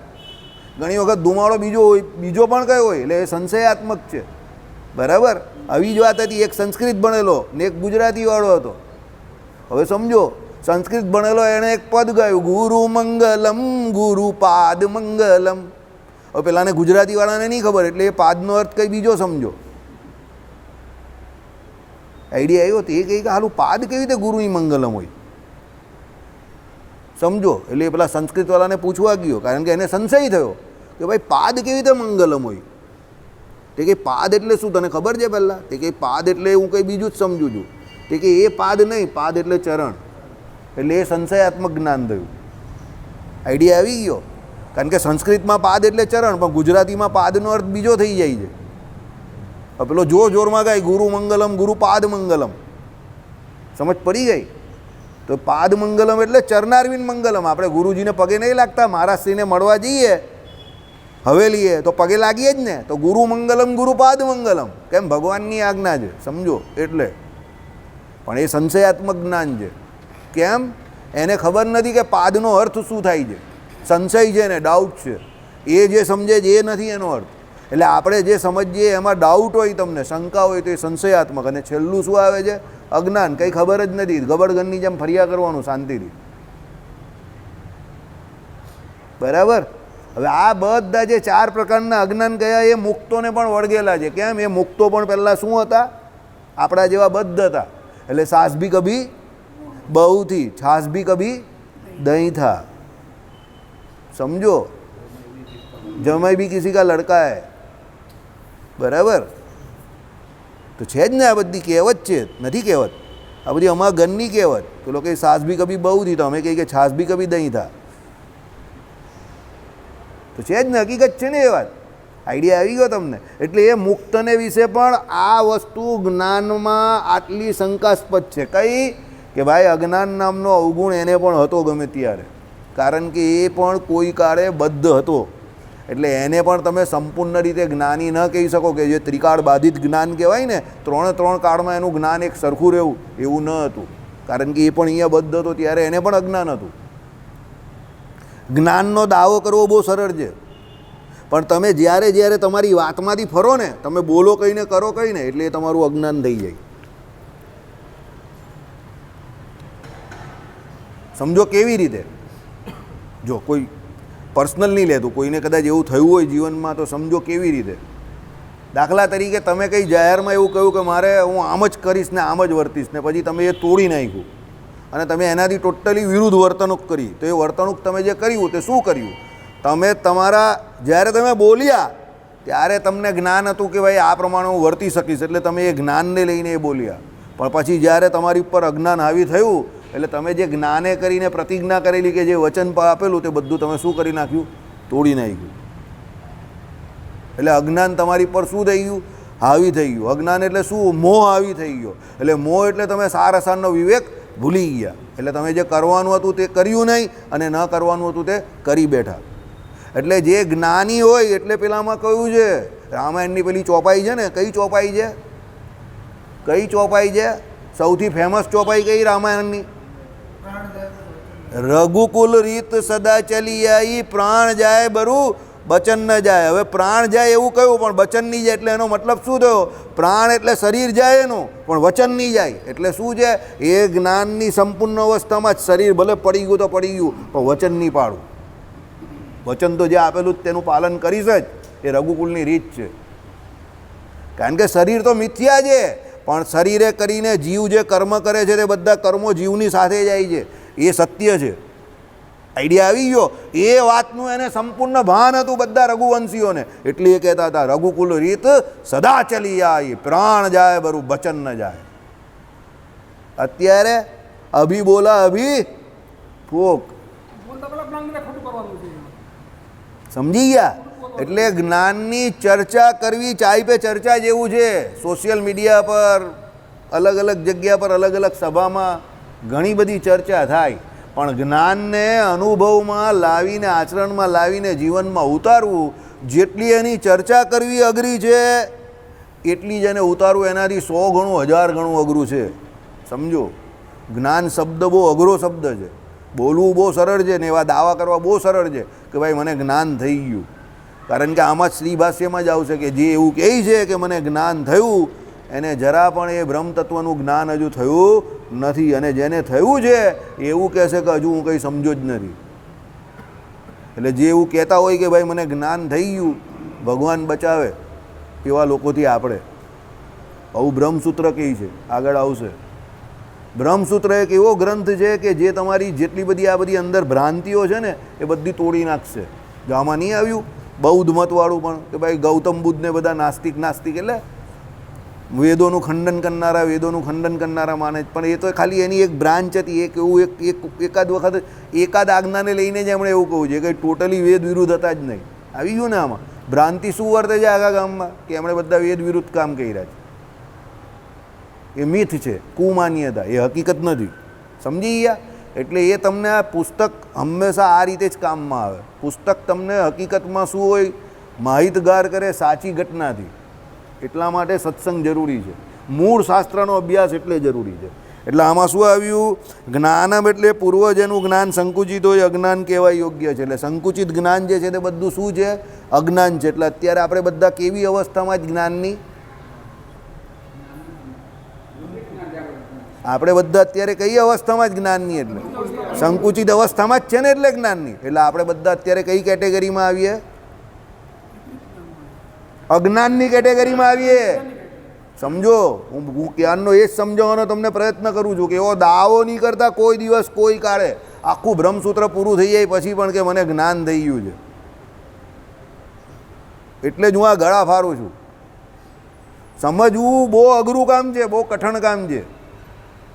ઘણી વખત ધુમાડો બીજો હોય, બીજો પણ કયો હોય, એટલે એ સંશયાત્મક છે. બરાબર? આવી જ વાત હતી. એક સંસ્કૃત ભણેલો ને એક ગુજરાતીવાળો હતો. હવે સમજો, સંસ્કૃત ભણેલો એણે એક પદ ગાયું, ગુરુ મંગલમ ગુરુ પાદ મંગલમ. હવે પેલાને ગુજરાતીવાળાને નહીં ખબર, એટલે એ પાદનો અર્થ કંઈ બીજો સમજો. આઈડિયા આવ્યો? તે કહે કે હાલું પાદ કેવી રીતે ગુરુની મંગલમ હોય? સમજો. એટલે એ પેલા સંસ્કૃતવાળાને પૂછવા ગયો, કારણ કે એને સંશય થયો કે ભાઈ પાદ કેવી રીતે મંગલમ હોય. તે કે પાદ એટલે શું તને ખબર છે પહેલાં? તે કે પાદ એટલે હું કંઈ બીજું જ સમજું છું. તે કે એ પાદ નહીં, પાદ એટલે ચરણ. એટલે એ સંશયાત્મક જ્ઞાન થયું. આઈડિયા આવી ગયો? કારણ કે સંસ્કૃતમાં પાદ એટલે ચરણ, પણ ગુજરાતીમાં પાદનો અર્થ બીજો થઈ જાય છે. પેલો જોર જોરમાં ગાય ગુરુ મંગલમ ગુરુ પાદ મંગલમ. સમજ પડી ગઈ? તો પાદ મંગલમ એટલે ચરનારવિંદ મંગલમ. આપણે ગુરુજીને પગે નહીં લાગતા? મહારાજશ્રીને મળવા જઈએ હવેલીએ તો પગે લાગીએ જ ને. તો ગુરુ મંગલમ ગુરુ પાદ મંગલમ. કેમ? ભગવાનની આજ્ઞા છે. સમજો. એટલે પણ એ સંશયાત્મક જ્ઞાન છે. કેમ? એને ખબર નથી કે પાદનો અર્થ શું થાય છે. સંશય છે ને, ડાઉટ છે. એ જે સમજે છે એ નથી એનો અર્થ. એટલે આપણે જે સમજીએ એમાં ડાઉટ હોય, તમને શંકા હોય, તો એ સંશયાત્મક. અને છેલ્લું શું આવે છે? અજ્ઞાન. કંઈ ખબર જ નથી. ગબડગનની જેમ ફર્યા કરવાનું શાંતિથી. બરાબર? હવે આ બધા જે 4 પ્રકારના અજ્ઞાન કયા, એ મુક્તોને પણ વળગેલા છે. કેમ? એ મુક્તો પણ પહેલાં શું હતા? આપણા જેવા બદ્ધ હતા. એટલે સાસ ભી કભી બહુ થી, છાસ ભી કભી દહીં થા. સમજો? જમાઈ ભી કિસી કા લડકા હૈ. બરાબર? તો છે જ ને. આ બધી કહેવત છે, નથી કહેવત? આ બધી અમારા ઘરની કહેવત. પેલો કંઈ સાસ ભી કભી બહુ થી, તો અમે કહીએ કે છાસ ભી કભી દહીં થા. તો છે જ ને, હકીકત છે ને એ વાત. આઈડિયા આવી ગયો તમને? એટલે એ મુક્તને વિશે પણ આ વસ્તુ જ્ઞાનમાં આટલી શંકાસ્પદ છે. કઈ? કે ભાઈ અજ્ઞાન નામનો અવગુણ એને પણ હતો ગમે ત્યારે. કારણ કે એ પણ કોઈ કાળે બદ્ધ હતો. એટલે એને પણ તમે સંપૂર્ણ રીતે જ્ઞાની ન કહી શકો, કે જે ત્રિકાળ બાધિત જ્ઞાન કહેવાય ને, 3 કાળમાં એનું જ્ઞાન એક સરખું રહેવું, એવું ન હતું. કારણ કે એ પણ અહીંયા બદ્ધ હતો ત્યારે એને પણ અજ્ઞાન હતું. જ્ઞાનનો દાવો કરવો બહુ સરળ છે, પણ તમે જ્યારે જ્યારે તમારી વાતમાંથી ફરો ને, તમે બોલો કહીને કરો કહીને, એટલે એ તમારું અજ્ઞાન થઈ જાય. સમજો કેવી રીતે? જો કોઈ પર્સનલ નહીં લેતું, કોઈને કદાચ એવું થયું હોય જીવનમાં, તો સમજો કેવી રીતે. દાખલા તરીકે તમે કંઈ જાહેરમાં એવું કહ્યું કે મારે હું આમ જ કરીશ ને આમ જ વર્તીશ, ને પછી તમે એ તોડી નાખ્યું અને તમે એનાથી ટોટલી વિરુદ્ધ વર્તણૂક કરી. તો એ વર્તણૂક તમે જે કર્યું તે શું કર્યું? તમે તમારા જ્યારે તમે બોલ્યા ત્યારે તમને જ્ઞાન હતું કે ભાઈ આ પ્રમાણે હું વર્તી શકીશ, એટલે તમે એ જ્ઞાનને લઈને એ બોલ્યા. પણ પછી જ્યારે તમારી ઉપર અજ્ઞાન હાવી થયું, એટલે તમે જે જ્ઞાને કરીને પ્રતિજ્ઞા કરેલી કે જે વચન આપેલું તે બધું તમે શું કરી નાખ્યું? તોડી નાખ્યું. એટલે અજ્ઞાન તમારી પર શું થઈ ગયું? હાવી થઈ ગયું. અજ્ઞાન એટલે શું? મોહ હાવી થઈ ગયો. એટલે મોહ એટલે તમે સાર અસારનો વિવેક ભૂલી ગયા. એટલે તમે જે કરવાનું હતું તે કર્યું નહીં, અને ન કરવાનું હતું તે કરી બેઠા. એટલે જે જ્ઞાની હોય, એટલે પેલામાં કહ્યું છે, રામાયણની પેલી ચોપાઈ છે ને, કઈ ચોપાઈ છે? કઈ ચોપાઈ છે? સૌથી ફેમસ ચોપાઈ કઈ રામાયણની? રઘુકુલ રીત સદા ચલી આઈ, પ્રાણ જાય બરું બચન ન જાય. હવે પ્રાણ જાય એવું કહ્યું, પણ બચન નહીં જાય. એટલે એનો મતલબ શું થયો? પ્રાણ એટલે શરીર જાય એનું, પણ વચન નહીં જાય. એટલે શું છે? એ જ્ઞાનની સંપૂર્ણ અવસ્થામાં જ શરીર ભલે પડી ગયું તો પડી ગયું, પણ વચન નહીં પાડું. વચન તો જે આપેલું તેનું પાલન કરીશ જ. એ રઘુકુલની રીત છે. કારણ કે શરીર તો મિથ્યા છે, પણ શરીરે કરીને જીવ જે કર્મ કરે છે તે બધા કર્મો જીવની સાથે જાય છે. એ સત્ય છે. આઈડિયા આવી ગયો? એ વાતનું એને સંપૂર્ણ ભાન હતું બધા રઘુવંશીઓને. એટલે એ કહેતા હતા રઘુકુલ રીત સદા ચલી આઈ, પ્રાણ જાય બરું બચન ન જાય. અત્યારે અભી બોલા અભી ફોક. સમજી ગયા? એટલે જ્ઞાનની ચર્ચા કરવી ચાય પે ચર્ચા જેવું છે. સોશિયલ મીડિયા પર અલગ અલગ જગ્યા પર અલગ અલગ સભામાં ઘણી બધી ચર્ચા થાય, પણ જ્ઞાનને અનુભવમાં લાવીને, આચરણમાં લાવીને જીવનમાં ઉતારવું, જેટલી એની ચર્ચા કરવી અઘરી છે એટલી જ એને ઉતારવું એનાથી 100 ગણું 1000 ગણું અઘરું છે. સમજો, જ્ઞાન શબ્દ બહુ અઘરો શબ્દ છે. બોલવું બહુ સરળ છે ને એવા દાવા કરવા બહુ સરળ છે કે ભાઈ મને જ્ઞાન થઈ ગયું. કારણ કે આમાં જ શ્રી ભાષ્યમાં જ આવશે કે જે એવું કહે છે કે મને જ્ઞાન થયું એને જરા પણ એ બ્રહ્મ તત્વનું જ્ઞાન હજુ થયું નથી, અને જેને થયું છે એવું કહેશે કે હજુ હું કંઈ સમજો જ નથી. એટલે જે એવું કહેતા હોય કે ભાઈ મને જ્ઞાન થઈ ગયું, ભગવાન બચાવે એવા લોકોથી આપણે આવું બ્રહ્મસૂત્ર કહે છે, આગળ આવશે. બ્રહ્મસૂત્ર એક એવો ગ્રંથ છે કે જે તમારી જેટલી બધી આ બધી અંદર ભ્રાંતિઓ છે ને એ બધી તોડી નાખશે. જો આમાં નહીં આવ્યું બૌદ્ધ મતવાળું પણ કે ભાઈ ગૌતમ બુદ્ધને બધા નાસ્તિક એટલે વેદોનું ખંડન કરનારા માને, પણ એ તો ખાલી એની એક બ્રાન્ચ હતી. એક એવું એકાદ વખત એકાદ આજ્ઞાને લઈને જ એમણે એવું કહ્યું છે કે ટોટલી વેદ વિરુદ્ધ હતા જ નહીં. આવી ગયું ને આમાં ભ્રાંતિ શું વર્તે છે આખા ગામમાં કે એમણે બધા વેદ વિરુદ્ધ કામ કર્યા છે. એ મિથ છે, કુમાન્યતા, એ હકીકત નથી. સમજી ગયા? એટલે એ તમને આ પુસ્તક હંમેશા આ રીતે જ કામમાં આવે. પુસ્તક તમને હકીકતમાં શું હોય માહિતગાર કરે સાચી ઘટનાથી. એટલા માટે સત્સંગ જરૂરી છે. મૂળ શાસ્ત્રનો અભ્યાસ એટલે જરૂરી છે. એટલે આમાં શું આવ્યું? જ્ઞાનમ એટલે પૂર્વજનું જ્ઞાન સંકુચિત હોય અજ્ઞાન કહેવા યોગ્ય છે. એટલે સંકુચિત જ્ઞાન જે છે તે બધું શું છે? અજ્ઞાન છે. એટલે અત્યારે આપણે બધા કેવી અવસ્થામાં જ જ્ઞાનની? આપણે બધા અત્યારે કઈ અવસ્થામાં જ જ્ઞાનની? એટલે સંકુચિત અવસ્થામાં જ છે ને, એટલે જ્ઞાનની. એટલે આપણે બધા અત્યારે કઈ કેટેગરીમાં આવીએ? અજ્ઞાનની કેટેગરીમાં આવીએ. સમજો, હું ક્યારનો એ જ સમજાવવાનો તમને પ્રયત્ન કરું છું કે એવો દાવો નહીં કરતા કોઈ દિવસ કોઈ કાળે. આખું બ્રહ્મસૂત્ર પૂરું થઈ જાય પછી પણ કે મને જ્ઞાન થઈ ગયું છે. એટલે જ હું આ ગળા ફારું છું. સમજવું બહુ અઘરું કામ છે, બહુ કઠણ કામ છે.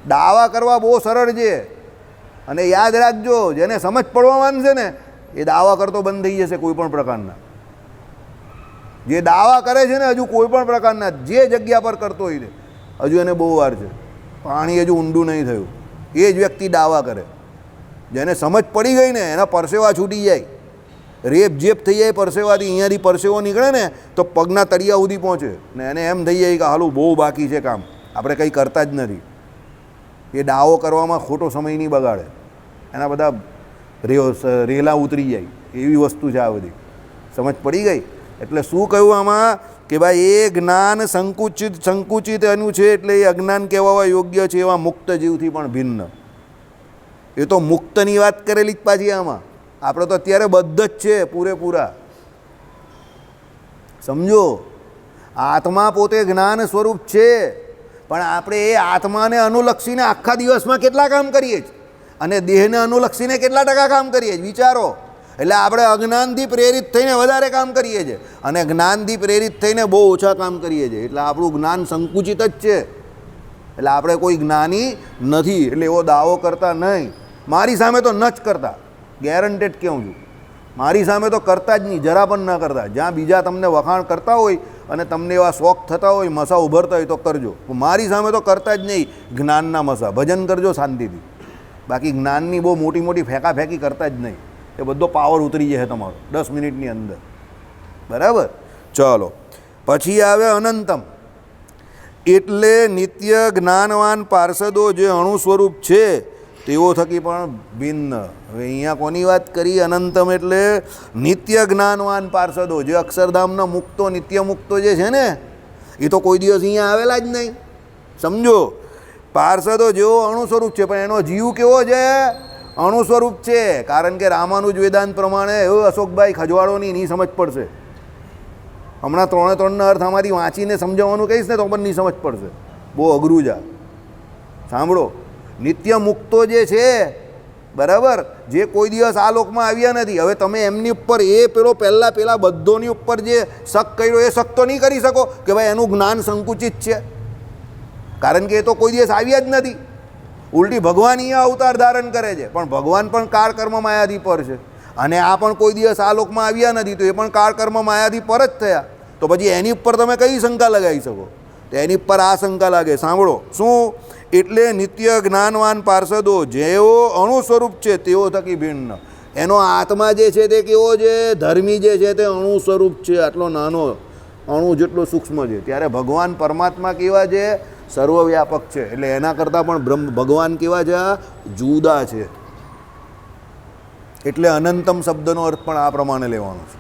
દાવા કરવા બહુ સરળ છે. અને યાદ રાખજો, જેને સમજ પડવા માંડશે ને એ દાવા કરતો બંધ થઈ જશે. કોઈ પણ પ્રકારના જે દાવા કરે છે ને હજુ કોઈ પણ પ્રકારના જે જગ્યા પર કરતો હોય હજુ એને બહુ વાર છે. પાણી હજુ ઊંડું નહીં થયું. એ જ વ્યક્તિ દાવા કરે. જેને સમજ પડી ગઈ ને એના પરસેવા છૂટી જાય, રેપ જેપ થઈ જાય પરસેવાથી. અહીંયાથી પરસેવો નીકળે ને તો પગના તળિયા સુધી પહોંચે ને એને એમ થઈ જાય કે હાલું બહુ બાકી છે કામ, આપણે કંઈ કરતા જ નથી. એ દાવો કરવામાં ખોટો સમય નહીં બગાડે. એના બધા રેલા ઉતરી જાય એવી વસ્તુ છે આ બધી. સમજ પડી ગઈ? એટલે શું કહ્યું આમાં કે ભાઈ એ જ્ઞાન સંકુચિત એનું છે એટલે એ અજ્ઞાન કહેવા યોગ્ય છે એવા મુક્ત જીવથી પણ ભિન્ન. એ તો મુક્તની વાત કરેલી જ પાછી આમાં. આપણે તો અત્યારે બધા જ છે પૂરેપૂરા. સમજો, આત્મા પોતે જ્ઞાન સ્વરૂપ છે, પણ આપણે એ આત્માને અનુલક્ષીને આખા દિવસમાં કેટલા કામ કરીએ છીએ અને દેહને અનુલક્ષીને કેટલા ટકા કામ કરીએ છીએ વિચારો. એટલે આપણે અજ્ઞાનથી પ્રેરિત થઈને વધારે કામ કરીએ છીએ અને જ્ઞાનથી પ્રેરિત થઈને બહુ ઓછા કામ કરીએ છીએ. એટલે આપણું જ્ઞાન સંકુચિત જ છે. એટલે આપણે કોઈ જ્ઞાની નથી. એટલે એવો દાવો કરતા નહીં. મારી સામે તો ન જ કરતા, ગેરંટેડ કહું છું. મારી સામે તો કરતા જ નહીં, જરા પણ ન કરતા. જ્યાં બીજા તમને વખાણ કરતા હોય અને તમને એવા શોખ થતા હોય, મસા ઉભરતા હોય તો કરજો. મારી સામે તો કરતા જ નહીં જ્ઞાનના મસા. ભજન કરજો શાંતિથી. બાકી જ્ઞાનની બહુ મોટી મોટી ફેંકાફેંકી કરતા જ નહીં. એ બધો પાવર ઉતરી જાય તમારો 10 મિનિટની અંદર. બરાબર? ચાલો, પછી આવે અનંતમ. એટલે નિત્ય જ્ઞાનવાન પાર્ષદો જે અણુ સ્વરૂપ છે તેઓ થકી પણ ભિન્ન. હવે અહીંયા કોની વાત કરી? અનંતમ એટલે નિત્ય જ્ઞાનવાન પાર્ષદો, જે અક્ષરધામના મુક્તો નિત્ય મુક્તો જે છે ને એ તો કોઈ દિવસ અહીંયા આવેલા જ નહીં. સમજો, પાર્ષદો જેવો અણુ સ્વરૂપ છે પણ એનો જીવ કેવો છે? અણુ સ્વરૂપ છે. કારણ કે રામાનુજ વેદાંત પ્રમાણે એવું અશોકભાઈ ખજવાળોની નહીં સમજ પડશે. હમણાં 3 અર્થ અમારી વાંચીને સમજાવવાનું કહીશ ને તો પણ નહીં સમજ પડશે. બહુ અઘરું છે. સાંભળો, નિત્ય મુક્તો જે છે, બરાબર, જે કોઈ દિવસ આ લોકમાં આવ્યા નથી. હવે તમે એમની ઉપર પેલા બધોની ઉપર જે શક કર્યો એ શક તો નહીં કરી શકો કે ભાઈ એનું જ્ઞાન સંકુચિત છે. કારણ કે એ તો કોઈ દિવસ આવ્યા જ નથી. ઉલટી ભગવાન અહીંયા અવતાર ધારણ કરે છે, પણ ભગવાન પણ કાળ કર્મ માયાથી પર છે. અને આ પણ કોઈ દિવસ આ લોકમાં આવ્યા નથી તો એ પણ કાળ કર્મ માયાથી પર જ થયા. તો પછી એની ઉપર તમે કઈ શંકા લગાવી શકો? તો એની પર આ શંકા લાગે. સાંભળો શું? એટલે નિત્ય જ્ઞાનવાન પાર્ષદો જેઓ અણુ સ્વરૂપ છે તેઓ થકી ભિન્ન. એનો આત્મા જે છે તે કેવો છે? ધર્મી જે છે તે અણુ સ્વરૂપ છે, આટલો નાનો અણુ જેટલો સૂક્ષ્મ છે. ત્યારે ભગવાન પરમાત્મા કેવા છે? સર્વવ્યાપક છે. એટલે એના કરતાં પણ ભગવાન કેવા છે? જુદા છે. એટલે અનંતમ શબ્દનો અર્થ પણ આ પ્રમાણે લેવાનો છે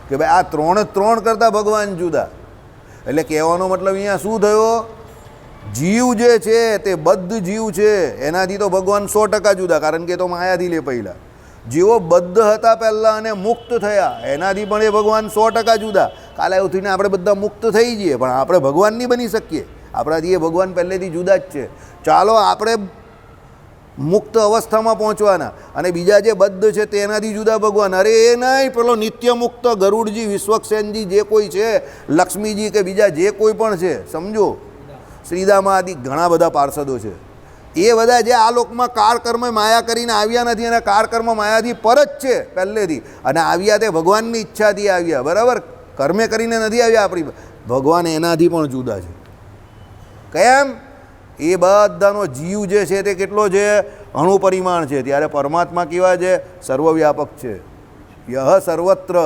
કે ભાઈ આ ત્રણ કરતાં ભગવાન જુદા. એટલે કહેવાનો મતલબ અહીંયા શું થયો? જીવ જે છે તે બદ્ધ જીવ છે એનાથી તો ભગવાન 100% જુદા, કારણ કે તો માયાથી લે પહેલાં. જેઓ બદ્ધ હતા પહેલાં અને મુક્ત થયા એનાથી પણ એ ભગવાન 100% જુદા. કાલે ઉઠીને આપણે બધા મુક્ત થઈ જઈએ પણ આપણે ભગવાન નહીં બની શકીએ. આપણાથી એ ભગવાન પહેલેથી જુદા જ છે. ચાલો આપણે મુક્ત અવસ્થામાં પહોંચવાના અને બીજા જે બદ્ધ છે તેનાથી જુદા ભગવાન. અરે એ નહીં, પેલો નિત્ય મુક્ત ગરુડજી, વિશ્વક્ષેનજી જે કોઈ છે, લક્ષ્મીજી કે બીજા જે કોઈ પણ છે, સમજો શ્રીદામા આદિ ઘણા બધા પાર્ષદો છે. એ બધા જે આ લોકમાં કાળકર્મ માયા કરીને આવ્યા નથી અને કાળકર્મ માયાથી પર જ છે પહેલેથી, અને આવ્યા તે ભગવાનની ઈચ્છાથી આવ્યા, બરાબર? કર્મે કરીને નથી આવ્યા આપણી. ભગવાન એનાથી પણ જુદા છે. કેમ? એ બધાનો જીવ જે છે તે કેટલો છે? અણુ પરિમાણ છે. ત્યારે પરમાત્મા કેવા છે? સર્વવ્યાપક છે. યહ સર્વત્ર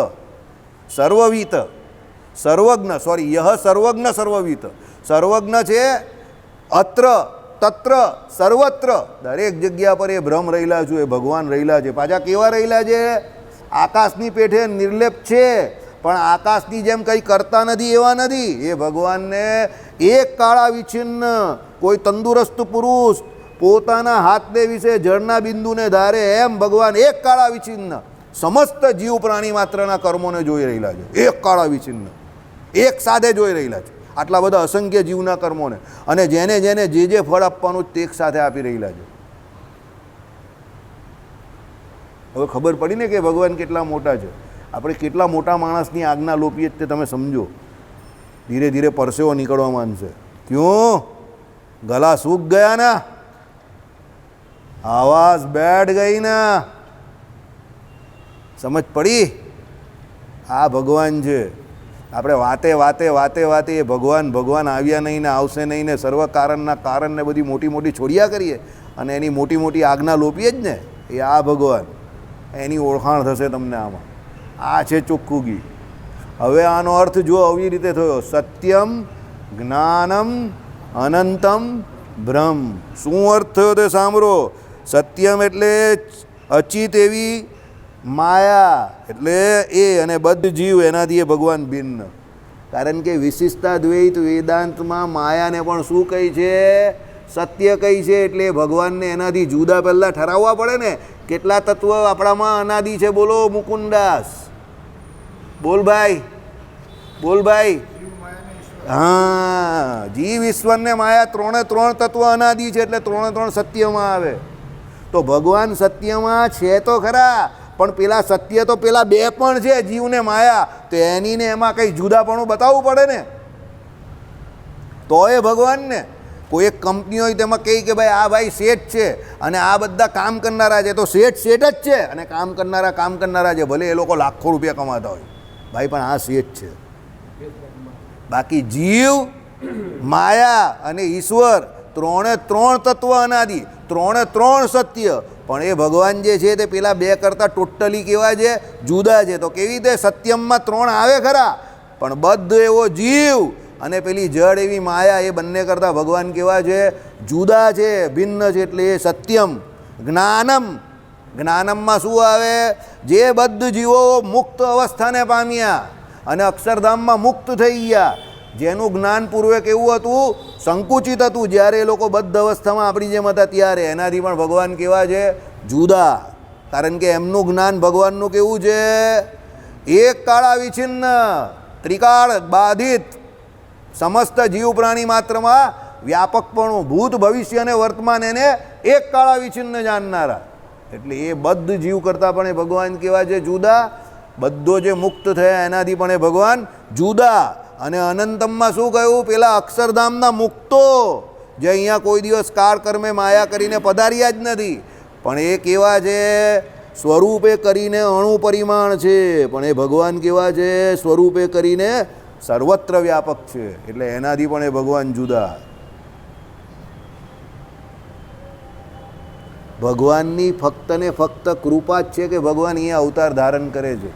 સર્વવિત સર્વજ્ઞ, સોરી, યહ સર્વજ્ઞ સર્વવિત. સર્વજ્ઞ છે અત્ર તત્ર સર્વત્ર, દરેક જગ્યા પર એ બ્રહ્મ રહેલા છે, એ ભગવાન રહેલા છે. પાછા કેવા રહેલા છે? આકાશની પેઠે નિર્લેપ છે, પણ આકાશની જેમ કંઈ કરતા નથી એવા નથી. એ ભગવાનને એક કાળા વિછિન્ન કોઈ તંદુરસ્ત પુરુષ પોતાના હાથને વિશે જળના બિંદુને ધારે એમ ભગવાન એક કાળા વિછિન્ન સમસ્ત જીવ પ્રાણી માત્રના કર્મોને જોઈ રહેલા છે. એક કાળા વિછિન્ન એક સાથે જોઈ રહેલા છે આટલા બધા અસંખ્ય જીવના કર્મોને, અને જેને જેને જે ફળ આપવાનું તે એક સાથે આપી રહેલા છે. હવે ખબર પડી ને કે ભગવાન કેટલા મોટા છે. આપણે કેટલા મોટા માણસની આજ્ઞા લોપીએ તે તમે સમજો. ધીરે ધીરે પરસેવો નીકળવા માંડશે. ક્યું? ગલા સૂક ગયા ના, આવાજ બેઠ ગઈ ના, સમજ પડી? આ ભગવાન છે. આપણે વાતે વાતે વાતે વાતે એ ભગવાન આવ્યા નહીં ને આવશે નહીં ને સર્વ કારણના કારણને બધી મોટી મોટી છોડ્યા કરીએ અને એની મોટી મોટી આજ્ઞા લોપીએ જ ને, એ આ ભગવાન. એની ઓળખાણ થશે તમને આમાં. આ છે ચોખ્ખું ગી. હવે આનો અર્થ જો આવી રીતે થયો: સત્યમ જ્ઞાનમ અનંતમ બ્રહ્મ. શું અર્થ થયો તે સાંભળો. સત્યમ એટલે અચિત એવી માયા, એટલે એ, અને બદ્ધ જીવ એનાથી એ ભગવાન ભિન્ન. કારણ કે વિશિષ્ટાદ્વૈત વેદાંતમાં માયાને પણ શું કહી છે? સત્ય કહી છે. એટલે ભગવાનને એનાથી જુદા પહેલાં ઠરાવવા પડે ને. કેટલા તત્વ આપણામાં અનાદિ છે? બોલો મુકુંદાસ, બોલ ભાઈ, બોલ ભાઈ. હા, જીવ ઈશ્વર ને માયા ત્રણે ત્રણ તત્વ અનાદિ છે, એટલે ત્રણે ત્રણ સત્યમાં આવે. તો ભગવાન સત્યમાં છે તો ખરા, પણ પેલા સત્ય તો પેલા બે પણ છે, જીવ ને માયા. તો એની ને એમાં કંઈ જુદાપણું બતાવવું પડે ને, તો એ ભગવાન ને. કોઈ એક કંપની હોય તેમાં કહે કે ભાઈ આ ભાઈ શેઠ છે અને આ બધા કામ કરનારા છે, તો શેઠ જ છે અને કામ કરનારા છે. ભલે એ લોકો લાખો રૂપિયા કમાતા હોય, ભાઈ પણ આ શેઠ છે. બાકી જીવ, માયા અને ઈશ્વર ત્રણે ત્રણ તત્વ અનાદિ, ત્રણે ત્રણ સત્ય. પણ એ ભગવાન જે છે તે પેલા બે કરતાં ટોટલી કેવા છે? જુદા છે. તો કેવી રીતે? સત્યમમાં ત્રણ આવે ખરા, પણ બદ્ધ એવો જીવ અને પેલી જડ એવી માયા, એ બંને કરતાં ભગવાન કેવા છે? જુદા છે, ભિન્ન છે. એટલે એ સત્યમ. જ્ઞાનમ, જ્ઞાનમમાં શું આવે? જે બદ્ધ જીવો મુક્ત અવસ્થાને પામ્યા અને અક્ષરધામમાં મુક્ત થઈ ગયા, જેનું જ્ઞાન પૂર્વે કેવું હતું? સંકુચિત હતું. જ્યારે એ લોકો બદ્ધ અવસ્થામાં આપણી જેમ હતા ત્યારે એનાથી પણ ભગવાન કેવા છે? જુદા. કારણ કે એમનું જ્ઞાન ભગવાનનું કેવું છે? એક કાળા વિછિન્ન, ત્રિકાળ બાધિત, સમસ્ત જીવ પ્રાણી માત્રમાં વ્યાપકપણું, ભૂત ભવિષ્ય અને વર્તમાન એને એક કાળા વિછિન્ન જાણનારા. એટલે એ બદ્ધ જીવ કરતાં પણ એ ભગવાન કેવા છે? જુદા. બધો જે મુક્ત થયા એનાથી પણ એ ભગવાન જુદા. અને અનંતમમાં શું કહ્યું? પેલા અક્ષરધામના મુક્તો જે અહીંયા કોઈ દિવસ કાળ કર્મે માયા કરીને પધાર્યા જ નથી, પણ એ કેવા છે? સ્વરૂપે કરીને અણુ પરિમાણ છે, પણ એ ભગવાન કેવા છે? સ્વરૂપે કરીને સર્વત્ર વ્યાપક છે, એટલે એનાથી પણ એ ભગવાન જુદા. ભગવાનની ફક્ત ને ફક્ત કૃપા જ છે કે ભગવાન અહીંયા અવતાર ધારણ કરે છે.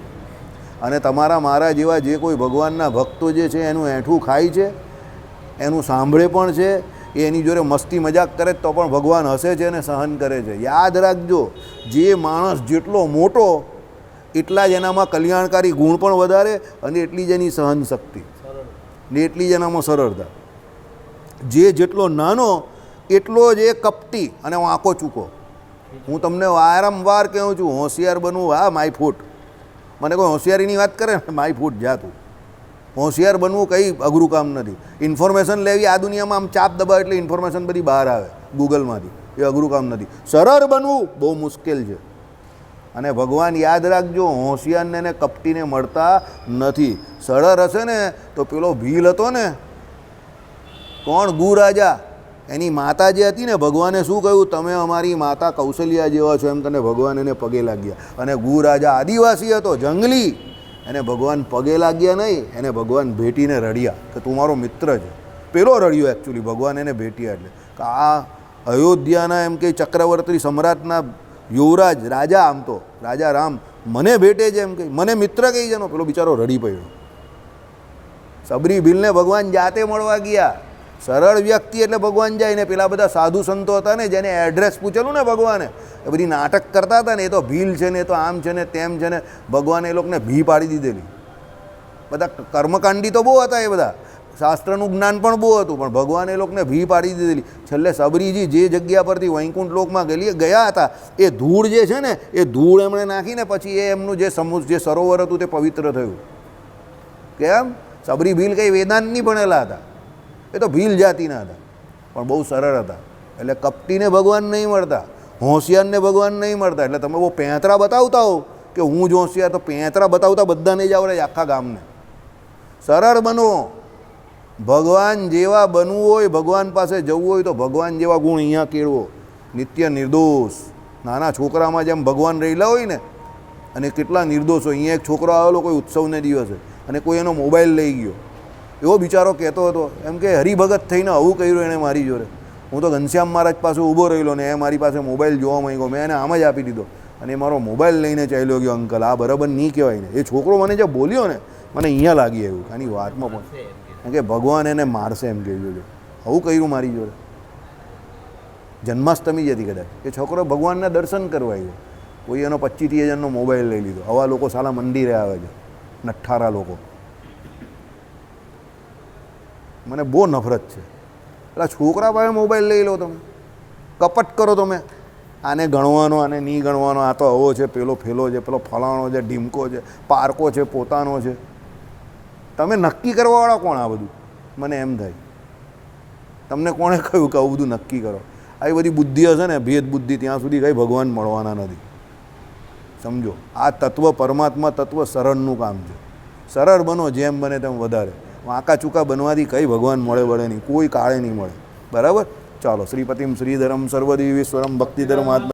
અને તમારા મારા જેવા જે કોઈ ભગવાનના ભક્તો જે છે એનું એઠું ખાય છે, એનું સાંભળે પણ છે, એ એની જોડે મસ્તી મજાક કરે તો પણ ભગવાન હસે છે અને સહન કરે છે. યાદ રાખજો, જે માણસ જેટલો મોટો એટલા જ એનામાં કલ્યાણકારી ગુણ પણ વધારે અને એટલી જ એની સહન શક્તિ ને એટલી જ એનામાં સરળતા. જે જેટલો નાનો એટલો જ એ કપટી અને વાંકો ચૂકો. હું તમને વારંવાર કહું છું, હોશિયાર બનવું. હા, માય ફૂટ. મને કોઈ હોશિયારીની વાત કરે ને, માય ફૂટ જા તું. હોશિયાર બનવું કંઈ અઘરું કામ નથી. ઇન્ફોર્મેશન લેવી આ દુનિયામાં આમ ચાપ દબાવ એટલે ઇન્ફોર્મેશન બધી બહાર આવે ગૂગલમાંથી. એ અઘરું કામ નથી. સરળ બનવું બહુ મુશ્કેલ છે. અને ભગવાન યાદ રાખજો, હોશિયારને ને કપટીને મળતા નથી. સરળ હશે ને તો પેલો ભીલ હતો ને, કોણ, ગુરાજા, એની માતા જે હતી ને, ભગવાને શું કહ્યું, તમે અમારી માતા કૌશલ્યા જેવા છો, એમ તને ભગવાન એને પગે લાગ્યા. અને ગુરાજા આદિવાસી હતો, જંગલી, એને ભગવાન પગે લાગ્યા નહીં, એને ભગવાન ભેટીને રડ્યા કે તું મારો મિત્ર છે. પેલો રડ્યો એકચ્યુઅલી, ભગવાન એને ભેટ્યા એટલે કે આ અયોધ્યાના એમ કે ચક્રવર્તી સમ્રાટના યુવરાજ રાજા, આમ તો રાજા રામ મને ભેટે છે એમ કે મને મિત્ર કહી જનો. પેલો બિચારો રડી પડ્યો. સબરી ભીલને ભગવાન જાતે મળવા ગયા. સરળ વ્યક્તિ એટલે ભગવાન જાય ને. પેલા બધા સાધુ સંતો હતા ને, જેને એડ્રેસ પૂછેલું ને ભગવાને, એ બધી નાટક કરતા હતા ને, એ તો ભીલ છે ને, એ તો આમ છે ને તેમ છે ને, ભગવાને એ લોકોને ભી પાડી દીધેલી. બધા કર્મકાંડી તો બહુ હતા, એ બધા શાસ્ત્રનું જ્ઞાન પણ બહુ હતું, પણ ભગવાને એ લોકોને ભી પાડી દીધેલી. છેલ્લે સબરીજી જે જગ્યા પરથી વૈકુંઠ લોકમાં ગયા હતા, એ ધૂળ જે છે ને, એ ધૂળ એમણે નાખીને પછી એ એમનું જે સરોવર હતું તે પવિત્ર થયું. કેમ? સબરી ભીલ કંઈ વેદાંત નહીં ભણેલા હતા, એ તો ભીલ જાતિના હતા, પણ બહુ સરળ હતા. એટલે કપટીને ભગવાન નહીં મળતા, હોશિયારને ભગવાન નહીં મળતા. એટલે તમે બહુ પેંતરા બતાવતા હો કે હું જ હોશિયાર, તો પેંતરા બતાવતા બધા નહીં જ આવડે આખા ગામને. સરળ બનો. ભગવાન જેવા બનવું હોય, ભગવાન પાસે જવું હોય તો ભગવાન જેવા ગુણ અહીંયા કેળવો. નિત્ય નિર્દોષ. નાના છોકરામાં જેમ ભગવાન રહેલા હોય ને, અને કેટલા નિર્દોષ હોય. અહીંયા એક છોકરો આવેલો કોઈ ઉત્સવને દિવસે, અને કોઈ એનો મોબાઈલ લઈ ગયો. એવો બિચારો કહેતો હતો એમ કે હરિભગત થઈને આવું કર્યું એણે મારી જોડે. હું તો ઘનશ્યામ મહારાજ પાસે ઊભો રહેલો ને, એ મારી પાસે મોબાઈલ જોવા માંગ્યો, મેં એને આમ જ આપી દીધો, અને એ મારો મોબાઈલ લઈને ચાલ્યો ગયો. અંકલ, આ બરાબર નહીં કહેવાય ને. એ છોકરો મને જે બોલ્યો ને, મને અહીંયા લાગી આવ્યું આની વાતમાં પણ, કારણ કે ભગવાન એને મારશે એમ કહેજો. આવું કર્યું મારી જોડે. જન્માષ્ટમી જ હતી કદાચ. એ છોકરો ભગવાનના દર્શન કરવા આવ્યો, કોઈ એનો 25,000નો મોબાઈલ લઈ લીધો. આવા લોકો સાલા મંદિરે આવે છે, નઠ્ઠારા લોકો. મને બહુ નફરત છે. પેલા છોકરા પાસે મોબાઈલ લઈ લો તમે, કપટ કરો તમે. આને ગણવાનો, આને નહીં ગણવાનો, આ તો આવો છે, પેલો ફેલો છે, પેલો ફલાણો છે, ઢીમકો છે, પારકો છે, પોતાનો છે. તમે નક્કી કરવાવાળા કોણ આ બધું? મને એમ થાય, તમને કોણે કહ્યું કે આવું બધું નક્કી કરો? આવી બધી બુદ્ધિ હશે ને, ભેદ બુદ્ધિ, ત્યાં સુધી કંઈ ભગવાન મળવાના નથી. સમજો, આ તત્વ, પરમાત્મા તત્વ સરળનું કામ છે. સરળ બનો જેમ બને તેમ વધારે. વાંકા ચૂકા બનવાથી કંઈ ભગવાન મળે નહીં, કોઈ કાળે નહીં મળે. બરાબર? ચાલો. શ્રીપતિમ શ્રીધરમ સર્વદેવીશ્વરમ ભક્તિધર્મ આત્મા